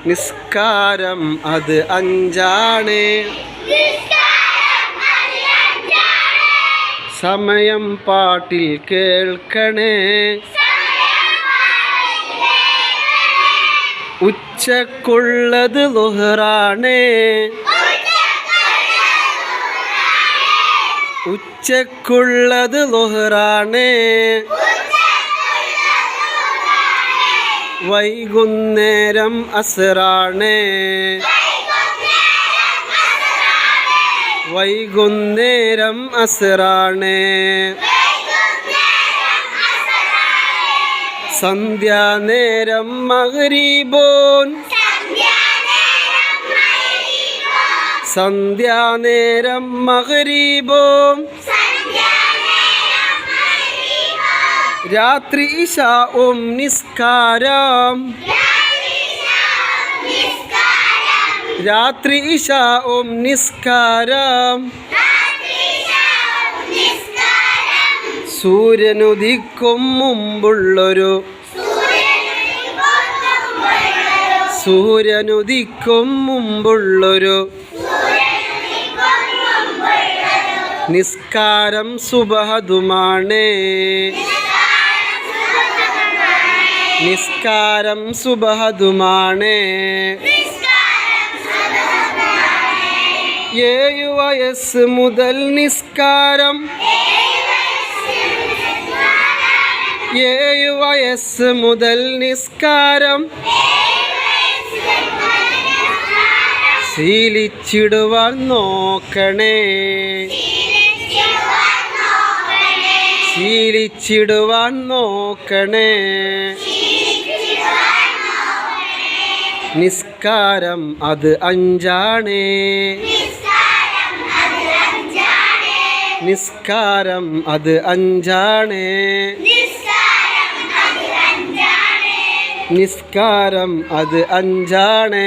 നിസ്കാരം അത് അഞ്ചാണ്. സമയം പാട്ടിൽ കേൾക്കണേ. ഉച്ചക്കുള്ളത് ളുഹ്റാണ്. ഉച്ചക്കുള്ളത് ളുഹ്റാണ്. വൈകുന്നേരം അസ്റാണ്. വൈകുന്നേരം അസ്റാണ്. സന്ധ്യാനേരം മഗ്രിബോൻ. സന്ധ്യാനേരം മഗ്രിബോൻ. രാത്രി ഇശാഉം നിസ്കാരം. രാത്രി ഇശാഉം നിസ്കാരം. സൂര്യനുദിക്കും മുമ്പുള്ളൊരു. സൂര്യനുദിക്കും മുമ്പുള്ളൊരു നിസ്കാരം സുബഹതുമാണ്. നിസ്കാരം സുബഹതുമാണ്. 7 വയസ്സ് മുതൽ നിസ്കാരം. 7 വയസ്സ് മുതൽ നിസ്കാരം. ശീലിച്ചിടുവാൻ നോക്കണേ. ശീലിച്ചിടുവാൻ നോക്കണേ. നിസ്കാരം അത് അഞ്ചാണ്. നിസ്കാരം അത് അഞ്ചാണ്. നിസ്കാരം അത് അഞ്ചാണ്.